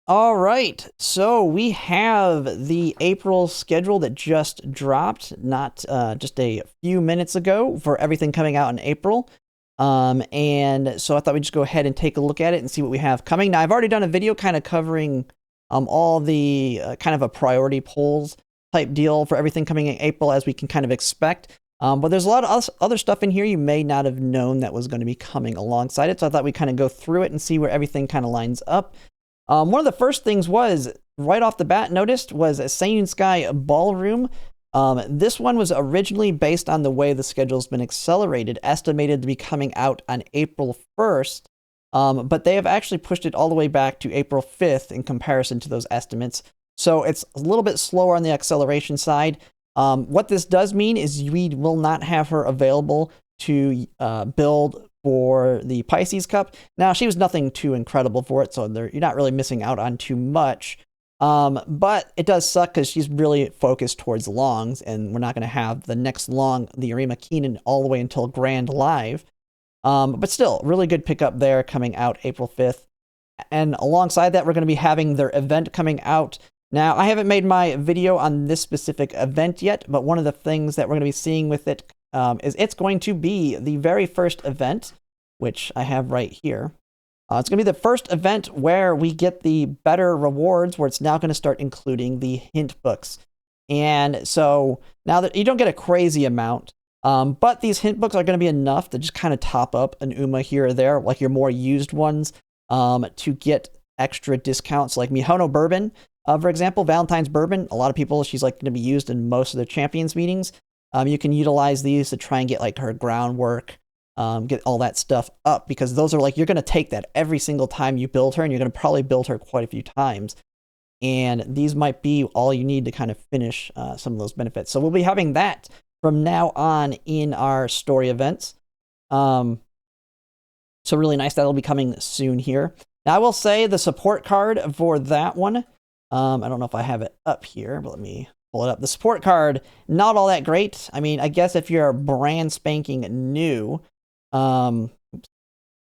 All right, so we have the April schedule that just dropped, not just a few minutes ago, for everything coming out in April. And so I thought we'd just go ahead and take a look at it and see what we have coming. Now, I've already done a video kind of covering all the kind of a priority polls type deal for everything coming in April, as we can kind of expect. But there's a lot of other stuff in here you may not have known that was going to be coming alongside it. So I thought we'd kind of go through it and see where everything kind of lines up. One of the first things was, right off the bat, noticed was a Seiyun Sky Ballroom. This one was originally based on the way the schedule's been accelerated, estimated to be coming out on April 1st, but they have actually pushed it all the way back to April 5th in comparison to those estimates. So it's a little bit slower on the acceleration side. What this does mean is we will not have her available to build for the Pisces Cup. Now, she was nothing too incredible for it, so you're not really missing out on too much. But it does suck because she's really focused towards longs, and we're not going to have the next long, the Arima Keenan, all the way until Grand Live. But still, really good pickup there coming out April 5th. And alongside that, we're going to be having their event coming out. Now, I haven't made my video on this specific event yet, but one of the things that we're going to be seeing with it is it's going to be the very first event, which I have right here. It's going to be the first event where we get the better rewards, where it's now going to start including the hint books. And so now that you don't get a crazy amount, but these hint books are going to be enough to just kind of top up an Uma here or there, like your more used ones, to get extra discounts, like Mihono Bourbon, for example, Valentine's Bourbon. A lot of people, she's like going to be used in most of their champions meetings. You can utilize these to try and get like her groundwork, get all that stuff up, because those are like, you're going to take that every single time you build her, and you're going to probably build her quite a few times. And these might be all you need to kind of finish some of those benefits. So we'll be having that from now on in our story events. So really nice. That'll be coming soon here. Now, I will say the support card for that one, I don't know if I have it up here, but let me pull it up. The support card, not all that great. I mean, I guess if you're brand spanking new, you're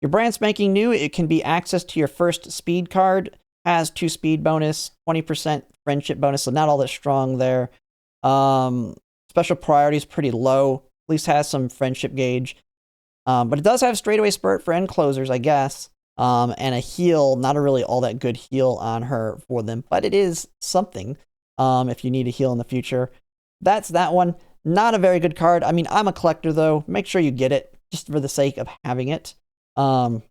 brand spanking new, it can be access to your first speed card, has 2 speed bonus, 20% friendship bonus, so not all that strong there. Special priority is pretty low, at least has some friendship gauge. But it does have straightaway spurt for end closers, I guess. And a heal, not a really all that good heal on her for them, but it is something if you need a heal in the future. That's that one. Not a very good card. I mean, I'm a collector, though. Make sure you get it, just for the sake of having it. But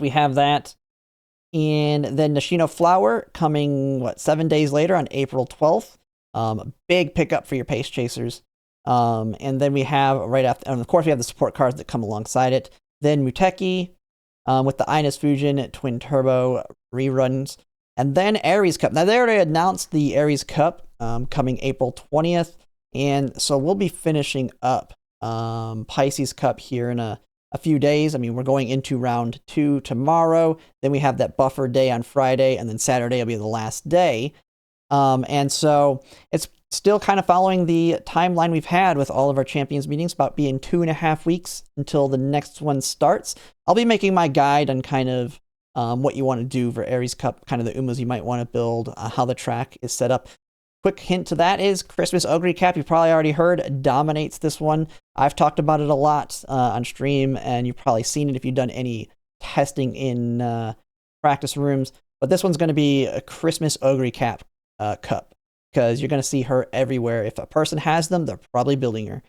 we have that. And then Nishino Flower coming, 7 days later on April 12th. Big pickup for your pace chasers. And then we have right after, and of course, we have the support cards that come alongside it. Then Muteki with the Ines Fusion Twin Turbo reruns. And then Aries Cup. Now, they already announced the Aries Cup coming April 20th. And so we'll be finishing up Pisces Cup here in a few days. I mean, we're going into round 2 tomorrow. Then we have that buffer day on Friday. And then Saturday will be the last day. And so it's still kind of following the timeline we've had with all of our champions meetings, about being 2.5 weeks until the next one starts. I'll be making my guide on kind of what you want to do for Aries Cup, kind of the Umas you might want to build, how the track is set up. Quick hint to that is Christmas Ogre Cap, you probably already heard, dominates this one. I've talked about it a lot on stream, and you've probably seen it if you've done any testing in practice rooms. But this one's going to be a Christmas Ogre Cap cup, because you're going to see her everywhere. If a person has them, they're probably building her.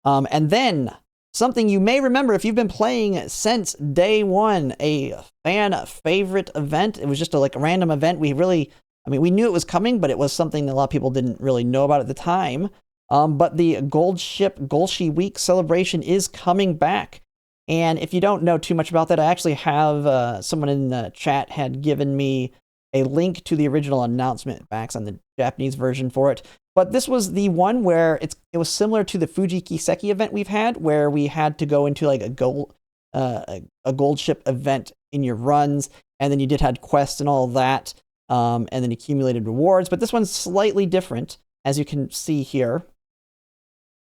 And then something you may remember if you've been playing since day one, a fan favorite event. It was just a random event. We knew it was coming, but it was something that a lot of people didn't really know about at the time. But the Gold Ship Golshi Week celebration is coming back. And if you don't know too much about that, I actually have someone in the chat had given me a link to the original announcement backs on the Japanese version for it. But this was the one where it was similar to the Fuji Kiseki event we've had, where we had to go into like a gold ship event in your runs, and then you had quests and all that, and then accumulated rewards. But this one's slightly different, as you can see here.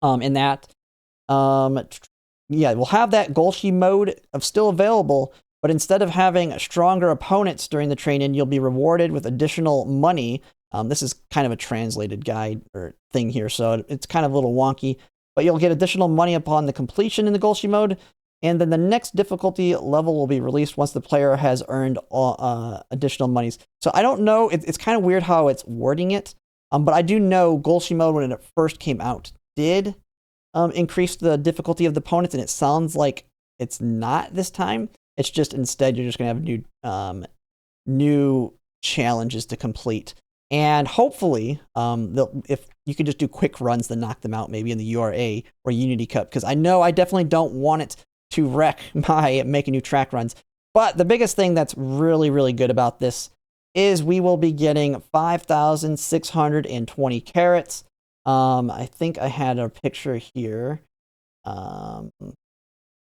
In that, we'll have that Golshi mode still available, but instead of having stronger opponents during the train-in, you'll be rewarded with additional money. This is kind of a translated guide or thing here, so it's kind of a little wonky, but you'll get additional money upon the completion in the Golshi mode, and then the next difficulty level will be released once the player has earned additional monies. So I don't know, it's kind of weird how it's wording it, but I do know Golshi mode, when it first came out, did increase the difficulty of the opponents, and it sounds like it's not this time. It's just instead you're just going to have new challenges to complete. And hopefully, if you could just do quick runs to knock them out, maybe in the URA or Unity Cup, because I know I definitely don't want it to wreck my making new track runs. But the biggest thing that's really, really good about this is we will be getting 5,620 carats. I think I had a picture here. Yeah,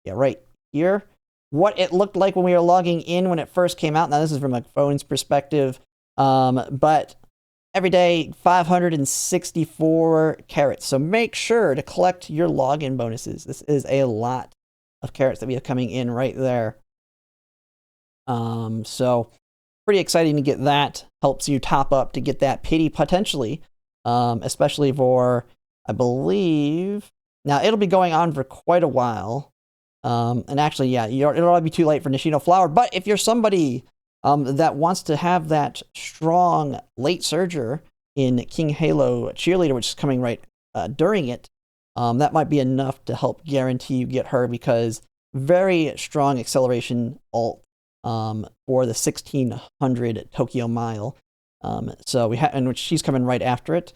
right here. What it looked like when we were logging in when it first came out. Now, this is from a phone's perspective. But every day, 564 carats. So make sure to collect your login bonuses. This is a lot of carats that we have coming in right there. So pretty exciting to get that. Helps you top up to get that pity potentially, especially for, I believe, now it'll be going on for quite a while. And actually, yeah, it'll already be too late for Nishino Flower. But if you're somebody that wants to have that strong late surger in King Halo Cheerleader, which is coming right during it, that might be enough to help guarantee you get her, because very strong acceleration ult for the 1600 Tokyo Mile. So we have, and which she's coming right after it.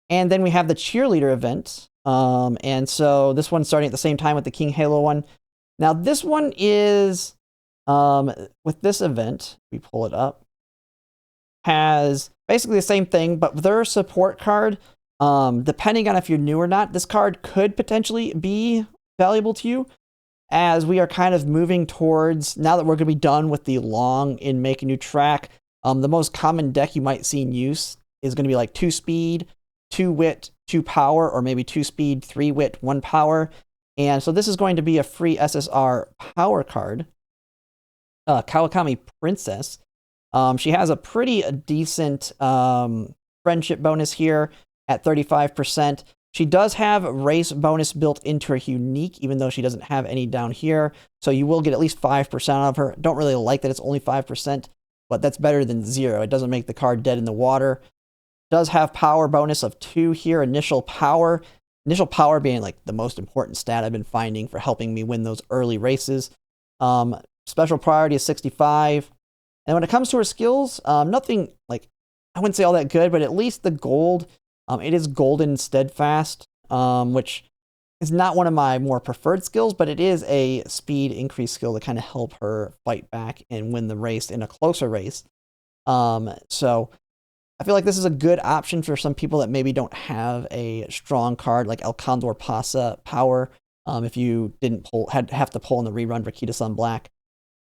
And then we have the Cheerleader event. And so this one's starting at the same time with the King Halo one. Now this one is, with this event, we pull it up, has basically the same thing, but their support card, depending on if you're new or not, this card could potentially be valuable to you, as we are kind of moving towards, now that we're going to be done with the long in Make a New Track, the most common deck you might see in use is going to be like 2 speed, 2 wit, 2 power, or maybe 2 speed, 3 wit, 1 power. And so this is going to be a free SSR power card. Kawakami Princess. She has a pretty decent friendship bonus here at 35%. She does have race bonus built into her unique, even though she doesn't have any down here. So you will get at least 5% of her. Don't really like that it's only 5%, but that's better than 0. It doesn't make the card dead in the water. Does have power bonus of 2 here, initial power. Initial power being like the most important stat I've been finding for helping me win those early races. Special priority is 65. And when it comes to her skills, nothing like, I wouldn't say all that good, but at least the gold, it is golden steadfast, which is not one of my more preferred skills, but it is a speed increase skill to kind of help her fight back and win the race in a closer race. So I feel like this is a good option for some people that maybe don't have a strong card like El Condor Pasa power. If you didn't have to pull in the rerun for Kita Sun Black.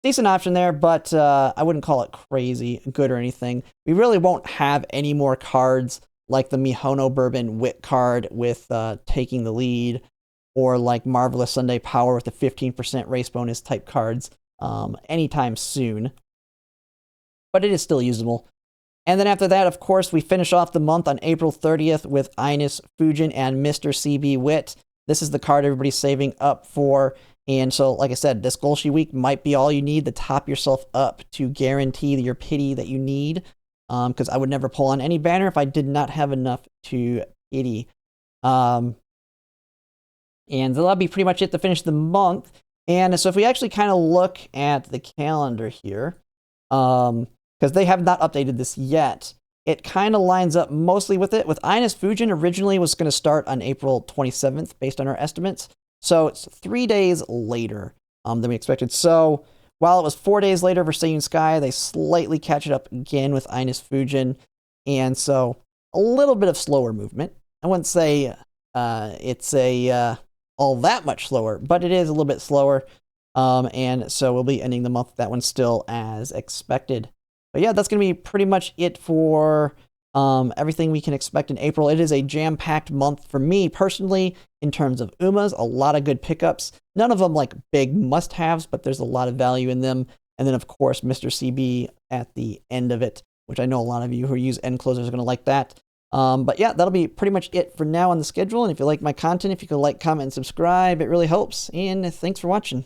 Decent option there, but I wouldn't call it crazy good or anything. We really won't have any more cards like the Mihono Bourbon Wit card with taking the lead, or like Marvelous Sunday Power with the 15% race bonus type cards anytime soon. But it is still usable. And then after that, of course, we finish off the month on April 30th with Ines Fujin and Mr. CB Wit. This is the card everybody's saving up for. And so, like I said, this Golshi week might be all you need to top yourself up to guarantee your pity that you need. Because I would never pull on any banner if I did not have enough to pity. And that'll be pretty much it to finish the month. And so if we actually kind of look at the calendar here, because they have not updated this yet, it kind of lines up mostly with it. With Ines Fujin, originally was going to start on April 27th based on our estimates. So it's 3 days later than we expected. So while it was 4 days later for Seiyun Sky, they slightly catch it up again with Ines Fujin. And so a little bit of slower movement. I wouldn't say it's all that much slower, but it is a little bit slower. And so we'll be ending the month with that one still as expected. But yeah, that's going to be pretty much it for everything we can expect in April. It is a jam-packed month for me personally in terms of Umas. A lot of good pickups. None of them like big must-haves, but there's a lot of value in them. And then, of course, Mr. CB at the end of it, which I know a lot of you who use end closers are going to like that. But yeah, that'll be pretty much it for now on the schedule. And if you like my content, if you could like, comment, and subscribe, it really helps. And thanks for watching.